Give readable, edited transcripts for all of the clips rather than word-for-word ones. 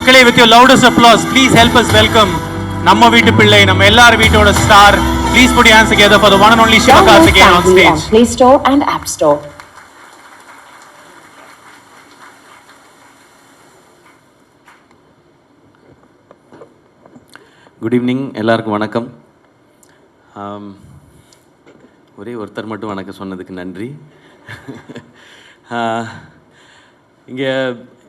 மக்களே, with your loudest applause, please help us welcome நம்ம வீட்டு பிள்ளை, நம்ம எல்லார் வீட்டோட star. Please put your hands together for the one and only Sivakarthikeyan on stage. Play Store and App Store. Good evening, எல்லாருக்கும் வணக்கம். ஒரே ஒருத்தர் மட்டும் வணக்கம் சொன்னதுக்கு நன்றி. இங்கே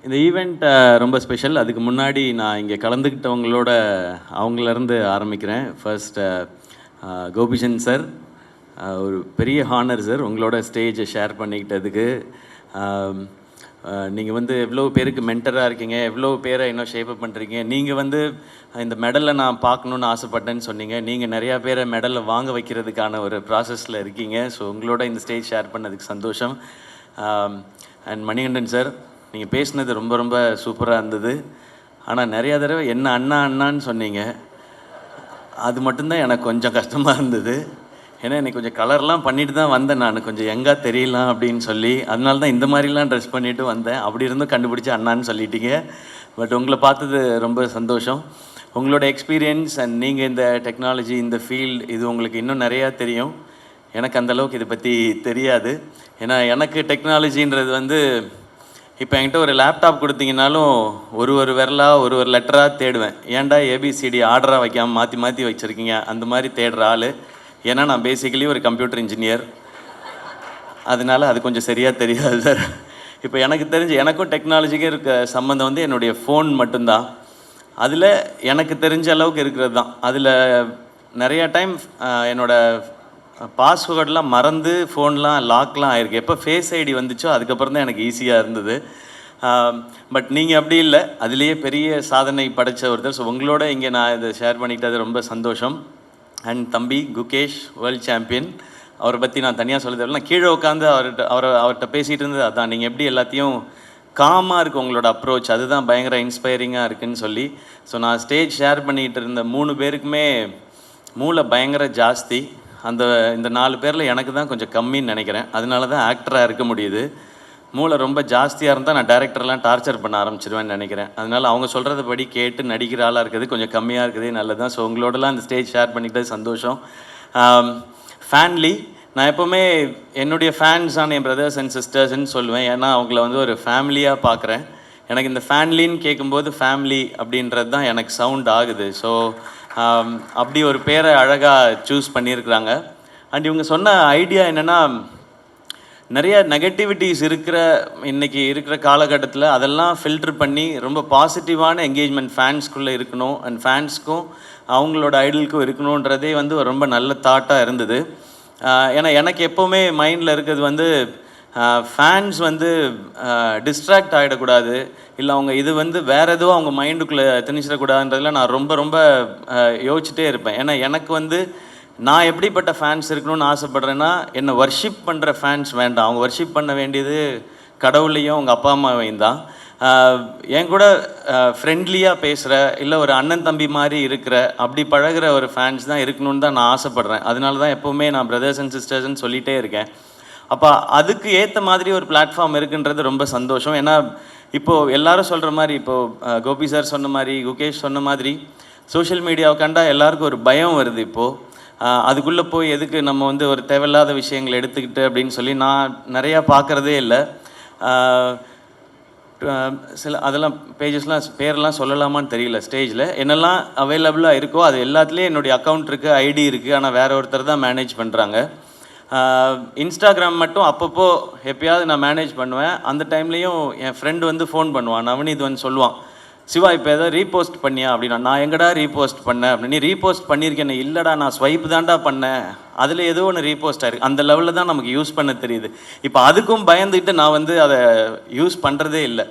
இந்த ஈவெண்ட் ரொம்ப ஸ்பெஷல். அதுக்கு முன்னாடி நான் இங்கே கலந்துக்கிட்டவங்களோட அவங்களேருந்து ஆரம்பிக்கிறேன். ஃபர்ஸ்ட் கோபிச்சந்த் சார், ஒரு பெரிய ஹானர் சார் உங்களோட ஸ்டேஜை ஷேர் பண்ணிக்கிட்டதுக்கு. நீங்கள் வந்து எவ்வளோ பேருக்கு மென்டராக இருக்கீங்க, எவ்வளோ பேரை இன்னும் ஷேப்பப் பண்ணுறீங்க. நீங்கள் வந்து இந்த மெடலை நான் பார்க்கணுன்னு ஆசைப்பட்டேன்னு சொன்னீங்க. நீங்கள் நிறையா பேரை மெடலை வாங்க வைக்கிறதுக்கான ஒரு ப்ராசஸில் இருக்கீங்க. ஸோ உங்களோட இந்த ஸ்டேஜ் ஷேர் பண்ணதுக்கு சந்தோஷம். அண்ட் மணிகண்டன் சார், நீங்கள் பேசினது ரொம்ப ரொம்ப சூப்பராக இருந்தது. ஆனால் நிறையா தடவை என்ன அண்ணா அண்ணான்னு சொன்னீங்க. அது மட்டும்தான் எனக்கு கொஞ்சம் கஷ்டமாக இருந்தது. ஏன்னா எனக்கு கொஞ்சம் கலர்லாம் பண்ணிட்டு தான் வந்தேன், நான் கொஞ்சம் எங்கே தெரியலாம் அப்படின்னு சொல்லி. அதனால தான் இந்த மாதிரிலாம் ட்ரெஸ் பண்ணிவிட்டு வந்தேன். அப்படி இருந்தும் கண்டுபிடிச்சி அண்ணான்னு சொல்லிட்டீங்க. பட் உங்களை பார்த்தது ரொம்ப சந்தோஷம். உங்களோட எக்ஸ்பீரியன்ஸ் அண்ட் நீங்கள் இந்த டெக்னாலஜி, இந்த ஃபீல்டு, இது உங்களுக்கு இன்னும் நிறையா தெரியும். எனக்கு அந்தளவுக்கு இதை பற்றி தெரியாது. ஏன்னா எனக்கு டெக்னாலஜின்றது வந்து இப்போ என்கிட்ட ஒரு லேப்டாப் கொடுத்தீங்கன்னாலும் ஒரு விரலாக ஒரு லெட்டராக தேடுவேன். ஏன்டா ஏபிசிடி ஆர்டராக வைக்காமல் மாற்றி மாற்றி வச்சுருக்கீங்க அந்த மாதிரி தேடுற ஆள். ஏன்னா நான் பேசிக்கலி ஒரு கம்ப்யூட்டர் இன்ஜினியர். அதனால் அது கொஞ்சம் சரியாக தெரியாது சார். இப்போ எனக்கு தெரிஞ்சு எனக்கும் டெக்னாலஜிக்கும் இருக்க சம்மந்தம் வந்து என்னுடைய ஃபோன் மட்டும்தான். அதில் எனக்கு தெரிஞ்ச அளவுக்கு இருக்கிறது தான். அதில் நிறையா டைம் என்னோடய பாஸ்வேர்டெலாம் மறந்து ஃபோன்லாம் லாக்லாம் ஆகிருக்கு. எப்போ ஃபேஸ் ஐடி வந்துச்சோ அதுக்கப்புறம் தான் எனக்கு ஈஸியாக இருந்தது. பட் நீங்கள் அப்படி இல்லை, அதுலேயே பெரிய சாதனை படைத்த ஒருத்தர். ஸோ உங்களோட இங்கே நான் இதை ஷேர் பண்ணிக்கிட்டது ரொம்ப சந்தோஷம். அண்ட் தம்பி குகேஷ், வேர்ல்டு சாம்பியன், அவரை பற்றி நான் தனியாக சொல்ல தேவையில்லை. நான் கீழே உட்காந்து அவர்கிட்ட பேசிகிட்டு இருந்தது அதான். நீங்கள் எப்படி எல்லாத்தையும் காமாக இருக்குது உங்களோட அப்ரோச், அதுதான் பயங்கர இன்ஸ்பைரிங்காக இருக்குதுன்னு சொல்லி. ஸோ நான் ஸ்டேஜ் ஷேர் பண்ணிக்கிட்டு இருந்த 3 பேருக்குமே மூளை பயங்கர ஜாஸ்தி. இந்த 4 பேரில் எனக்கு தான் கொஞ்சம் கம்மின்னு நினைக்கிறேன். அதனால தான் ஆக்டராக இருக்க முடியுது. மூளை ரொம்ப ஜாஸ்தியாக இருந்தால் நான் டேரக்டர்லாம் டார்ச்சர் பண்ண ஆரம்பிச்சிடுவேன்னு நினைக்கிறேன். அதனால் அவங்க சொல்கிறத படி கேட்டு நடிக்கிற ஆளாக இருக்குது கொஞ்சம் கம்மியாக இருக்குது, நல்லது தான். ஸோ உங்களோடலாம் இந்த ஸ்டேஜ் ஷேர் பண்ணிக்கிட்டது சந்தோஷம். ஃபேன்லி, நான் எப்போவுமே என்னுடைய ஃபேன்ஸான என் பிரதர்ஸ் அண்ட் சிஸ்டர்ஸ்ன்னு சொல்லுவேன். ஏன்னா அவங்கள வந்து ஒரு ஃபேமிலியாக பார்க்குறேன். எனக்கு இந்த ஃபேன்லின்னு கேட்கும்போது ஃபேமிலி அப்படின்றது தான் எனக்கு சவுண்ட் ஆகுது. ஸோ அப்படி ஒரு பேரை அழகாக சூஸ் பண்ணியிருக்கிறாங்க. அண்ட் இவங்க சொன்ன ஐடியா என்னென்னா, நிறைய நெகட்டிவிட்டிஸ் இன்றைக்கி இருக்கிற காலகட்டத்தில் அதெல்லாம் ஃபில்ட்ரு பண்ணி ரொம்ப பாசிட்டிவான என்கேஜ்மெண்ட் ஃபேன்ஸ்குள்ளே இருக்கணும். அண்ட் ஃபேன்ஸ்க்கும் அவங்களோட ஐடலுக்கும் இருக்கணுன்றதே வந்து ஒரு ரொம்ப நல்ல தாட்டாக இருந்தது. ஏன்னா எனக்கு எப்போவுமே மைண்டில் இருக்கிறது வந்து ஃபேன்ஸ் வந்து டிஸ்ட்ராக்ட் ஆகிடக்கூடாது, இல்லை அவங்க இது வந்து வேறு எதுவும் அவங்க மைண்டுக்குள்ளே திணிச்சிடக்கூடாதுன்றதில் நான் ரொம்ப ரொம்ப யோசிச்சுட்டே இருப்பேன். ஏன்னா எனக்கு வந்து நான் எப்படிப்பட்ட ஃபேன்ஸ் இருக்கணும்னு ஆசைப்பட்றேன்னா, என்னை வர்ஷிப் பண்ணுற ஃபேன்ஸ் வேண்டாம். அவங்க வர்ஷிப் பண்ண வேண்டியது கடவுளையும் அவங்க அப்பா அம்மாவையும் தான். என் கூட ஃப்ரெண்ட்லியாக பேசுகிற, இல்லை ஒரு அண்ணன் தம்பி மாதிரி இருக்கிற, அப்படி பழகிற ஒரு ஃபேன்ஸ் தான் இருக்கணும்னு தான் நான் ஆசைப்பட்றேன். அதனால தான் எப்போவுமே நான் பிரதர்ஸ் அண்ட் சிஸ்டர்ஸ்ன்னு சொல்லிகிட்டே இருக்கேன். அப்போ அதுக்கு ஏற்ற மாதிரி ஒரு பிளாட்ஃபார்ம் இருக்குன்றது ரொம்ப சந்தோஷம். ஏன்னா இப்போது எல்லாரும் சொல்கிற மாதிரி, இப்போது கோபி சார் சொன்ன மாதிரி, குகேஷ் சொன்ன மாதிரி, சோஷியல் மீடியாவை கண்டா எல்லாருக்கும் ஒரு பயம் வருது. இப்போது அதுக்குள்ளே போய் எதுக்கு நம்ம வந்து ஒரு தேவையில்லாத விஷயங்களை எடுத்துக்கிட்டு அப்படின்னு சொல்லி நான் நிறையா பார்க்குறதே இல்லை. அதெல்லாம் பேஜஸ்லாம் பேரெல்லாம் சொல்லலாமான்னு தெரியல. ஸ்டேஜில் என்னெல்லாம் அவைலபிளாக இருக்கோ அது எல்லாத்துலேயும் என்னுடைய அக்கௌண்ட் இருக்குது, ஐடி இருக்குது. ஆனால் வேறு ஒருத்தர் தான் மேனேஜ் பண்ணுறாங்க. இன்ஸ்டாகிராம் மட்டும் அப்பப்போ எப்பயாவது நான் மேனேஜ் பண்ணுவேன். அந்த டைம்லேயும் என் ஃப்ரெண்டு வந்து ஃபோன் பண்ணுவான், நவனீத் வந்து சொல்லுவான், சிவா இப்போ எதாவது ரீபோஸ்ட் பண்ணியா அப்படின்னா. நான் எங்கடா ரீபோஸ்ட் பண்ணேன் அப்படின்னு. நீ ரீபோஸ்ட் பண்ணியிருக்கேன். இல்லைடா, நான் ஸ்வைப் தான்டா பண்ணேன், அதில் ஏதோ ஒன்று ரீபோஸ்ட் ஆயிருக்கு. அந்த லெவலில் தான் நமக்கு யூஸ் பண்ண தெரியுது. இப்போ அதுக்கும் பயந்துக்கிட்டு நான் வந்து அதை யூஸ் பண்ணுறதே இல்லை.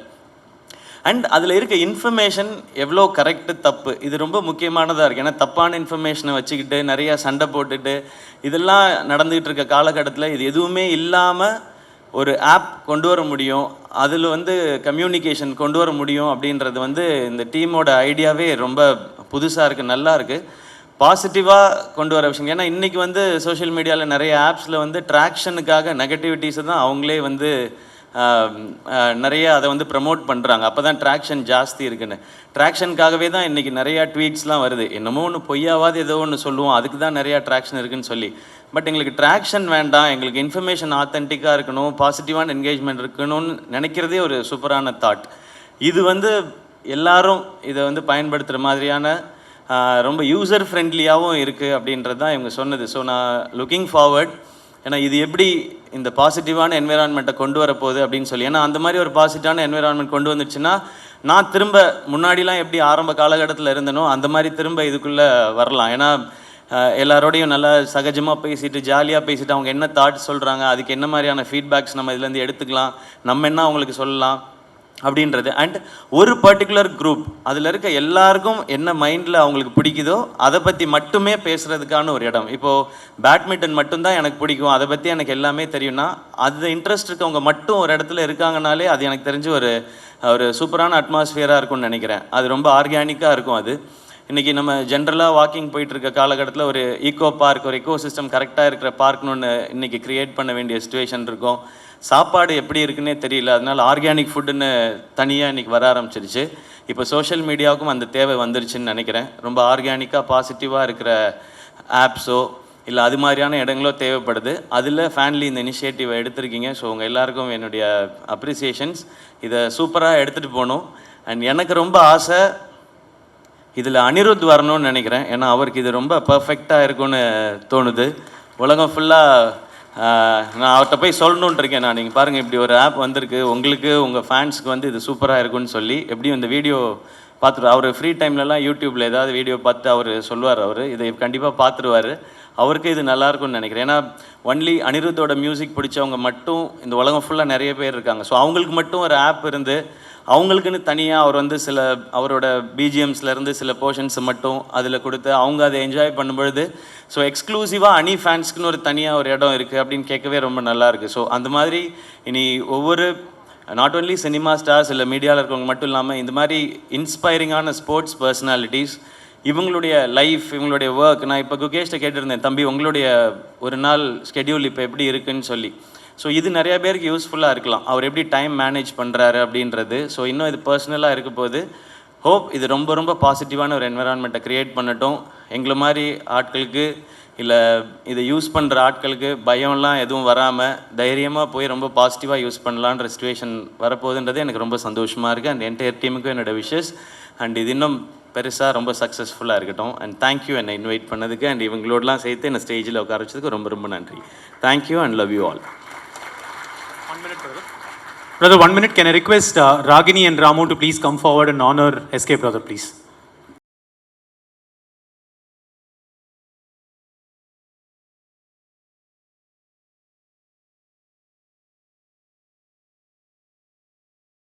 அண்ட் அதில் இருக்க இன்ஃபர்மேஷன் எவ்வளோ கரெக்டு தப்பு, இது ரொம்ப முக்கியமானதாக இருக்குது. ஏன்னா தப்பான இன்ஃபர்மேஷனை வச்சுக்கிட்டு நிறையா சண்டை போட்டுட்டு இதெல்லாம் நடந்துகிட்டு இருக்க காலகட்டத்தில் இது எதுவுமே இல்லாமல் ஒரு ஆப் கொண்டு வர முடியும், அதில் வந்து கம்யூனிகேஷன் கொண்டு வர முடியும் அப்படின்றது வந்து இந்த டீமோட ஐடியாவே ரொம்ப புதுசாக இருக்குது, நல்லா இருக்குது, பாசிட்டிவாக கொண்டு வர விஷயம். ஏன்னா இன்றைக்கி வந்து சோஷியல் மீடியாவில் நிறைய ஆப்ஸில் வந்து ட்ராக்ஷனுக்காக நெகட்டிவிட்டிஸை தான் அவங்களே வந்து நிறைய அதை வந்து ப்ரமோட் பண்ணுறாங்க. அப்போ தான் ட்ராக்ஷன் ஜாஸ்தி இருக்குன்னு. ட்ராக்ஷனுக்காகவே தான் இன்றைக்கி நிறையா ட்வீட்ஸ்லாம் வருது. என்னமோ ஒன்று பொய்யாவது ஏதோ ஒன்று சொல்லுவோம், அதுக்கு தான் நிறையா ட்ராக்ஷன் இருக்குன்னு சொல்லி. பட் எங்களுக்கு ட்ராக்ஷன் வேண்டாம், எங்களுக்கு இன்ஃபர்மேஷன் ஆத்தென்டிக்காக இருக்கணும், பாசிட்டிவான என்கேஜ்மெண்ட் இருக்கணும்னு நினைக்கிறதே ஒரு சூப்பரான தாட். இது வந்து எல்லாரும் இதை வந்து பயன்படுத்துகிற மாதிரியான ரொம்ப யூசர் ஃப்ரெண்ட்லியாகவும் இருக்குது அப்படின்றது தான் இவங்க சொன்னது. ஸோ நான் லுக்கிங் ஃபார்வர்ட், ஏன்னா இது எப்படி இந்த பாசிட்டிவான என்விரான்மெண்ட்டை கொண்டு வரப்போகுது அப்படின்னு சொல்லி. ஏன்னா அந்த மாதிரி ஒரு பாசிட்டிவான என்விரான்மெண்ட் கொண்டு வந்துச்சுன்னா நான் திரும்ப முன்னாடிலாம் எப்படி ஆரம்ப காலகட்டத்தில் இருந்தனோ அந்த மாதிரி திரும்ப இதுக்குள்ளே வரலாம். ஏன்னா எல்லாரோடையும் நல்லா சகஜமாக பேசிட்டு ஜாலியாக பேசிட்டு அவங்க என்ன தாட்ஸ் சொல்கிறாங்க, அதுக்கு என்ன மாதிரியான ஃபீட்பேக்ஸ் நம்ம இதுலேருந்து எடுத்துக்கலாம், நம்ம என்ன அவங்களுக்கு சொல்லலாம் அப்படின்றது. அண்ட் ஒரு பர்டிகுலர் குரூப் அதில் இருக்க எல்லாருக்கும் என்ன மைண்டில் அவங்களுக்கு பிடிக்குதோ அதை பற்றி மட்டுமே பேசுகிறதுக்கான ஒரு இடம். இப்போது பேட்மிண்டன் மட்டும்தான் எனக்கு பிடிக்கும், அதை பற்றி எனக்கு எல்லாமே தெரியும்னா அது இன்ட்ரெஸ்ட் இருக்கவங்க மட்டும் ஒரு இடத்துல இருக்காங்கனாலே அது எனக்கு தெரிஞ்சு ஒரு ஒரு சூப்பரான அட்மாஸ்ஃபியராக இருக்கும்னு நினைக்கிறேன். அது ரொம்ப ஆர்கானிக்காக இருக்கும். அது இன்றைக்கி நம்ம ஜென்ரலாக வாக்கிங் போயிட்டுருக்க காலகட்டத்தில் ஒரு ஈக்கோ பார்க், ஒரு எக்கோ சிஸ்டம் கரெக்டாக இருக்கிற பார்க்னு ஒன்று இன்றைக்கி க்ரியேட் பண்ண வேண்டிய சுச்சுவேஷன் இருக்கும். சாப்பாடு எப்படி இருக்குன்னே தெரியல, அதனால் ஆர்கானிக் ஃபுட்டுன்னு தனியாக இன்றைக்கி வர ஆரம்பிச்சிருச்சு. இப்போ சோஷியல் மீடியாவுக்கும் அந்த தேவை வந்துருச்சுன்னு நினைக்கிறேன். ரொம்ப ஆர்கானிக்காக பாசிட்டிவாக இருக்கிற ஆப்ஸோ இல்லை அது மாதிரியான இடங்களோ தேவைப்படுது. அதில் ஃபேன்லி இந்த இனிஷியேட்டிவை எடுத்திருக்கீங்க. ஸோ உங்கள் எல்லாருக்கும் என்னுடைய அப்ரிசியேஷன்ஸ். இதை சூப்பராக எடுத்துகிட்டு போகணும். அண்ட் எனக்கு ரொம்ப ஆசை இதில் அனிருத் வரணும்னு நினைக்கிறேன். ஏன்னா அவருக்கு இது ரொம்ப பர்ஃபெக்டாக இருக்கும்னு தோணுது. உலகம் ஃபுல்லாக நான் அவர்கிட்ட போய் சொல்லணுன்ட்டு இருக்கேன். நான் நீங்கள் பாருங்கள், இப்படி ஒரு ஆப் வந்திருக்கு, உங்களுக்கு உங்கள் ஃபேன்ஸுக்கு வந்து இது சூப்பராக இருக்குன்னு சொல்லி. எப்படியும் இந்த வீடியோ பார்த்துட்டு அவர் ஃப்ரீ டைம்லலாம் யூடியூப்பில் ஏதாவது வீடியோ பார்த்து அவர் சொல்லுவார். அவர் இதை கண்டிப்பாக பார்த்துருவார். அவருக்கு இது நல்லாயிருக்கும்னு நினைக்கிறேன். ஏன்னா ஒன்லி அனிருத்தோட மியூசிக் பிடிச்சவங்க மட்டும் இந்த உலகம் ஃபுல்லாக நிறைய பேர் இருக்காங்க. ஸோ அவங்களுக்கு மட்டும் ஒரு ஆப் இருந்து அவங்களுக்குன்னு தனியாக அவர் வந்து சில அவரோட பிஜிஎம்ஸ்லேருந்து சில போர்ஷன்ஸை மட்டும் அதில் கொடுத்து அவங்க அதை என்ஜாய் பண்ணும்பொழுது ஸோ எக்ஸ்க்ளூசிவாக அனி ஃபேன்ஸ்க்குன்னு ஒரு தனியாக ஒரு இடம் இருக்குது அப்படின்னு கேட்கவே ரொம்ப நல்லாயிருக்கு. ஸோ அந்த மாதிரி இனி ஒவ்வொரு நாட் ஓன்லி சினிமா ஸ்டார்ஸ் இல்லை மீடியாவில் இருக்கவங்க மட்டும் இல்லாமல் இந்த மாதிரி இன்ஸ்பைரிங்கான ஸ்போர்ட்ஸ் பர்சனாலிட்டிஸ் இவங்களுடைய லைஃப், இவங்களுடைய ஒர்க். நான் இப்போ குகேஷ்ட கேட்டிருந்தேன், தம்பி உங்களுடைய ஒரு நாள் ஸ்கெடியூல் இப்போ எப்படி இருக்குன்னு சொல்லி. ஸோ இது நிறையா பேருக்கு யூஸ்ஃபுல்லாக இருக்கலாம், அவர் எப்படி டைம் மேனேஜ் பண்ணுறாரு அப்படின்றது. ஸோ இன்னும் இது பர்சனலாக இருக்க போது ஹோப் இது ரொம்ப ரொம்ப பாசிட்டிவான ஒரு என்விரான்மெண்ட்டை க்ரியேட் பண்ணட்டும். எங்களை மாதிரி ஆட்களுக்கு இல்லை இதை யூஸ் பண்ணுற ஆட்களுக்கு பயம்லாம் எதுவும் வராமல் தைரியமாக போய் ரொம்ப பாசிட்டிவாக யூஸ் பண்ணலான்ற சிச்சுவேஷன் வரப்போகுதுன்றது எனக்கு ரொம்ப சந்தோஷமாக இருக்குது. அண்ட் என்டையர் டீமுக்கும் என்னோட விஷஸ். அண்ட் இது இன்னும் பெருசாக ரொம்ப சக்ஸஸ்ஃபுல்லாக இருக்கட்டும். அண்ட் தேங்க்யூ என்னை இன்வைட் பண்ணதுக்கு. அண்ட் இவங்களோடலாம் சேர்த்து என்னை ஸ்டேஜில் உட்கார வச்சதுக்கு ரொம்ப ரொம்ப நன்றி. Thank you and love you all. 1 minute, brother. Brother, 1 minute. Can I request Ragini and Ramu to please come forward and honor SK brother, please?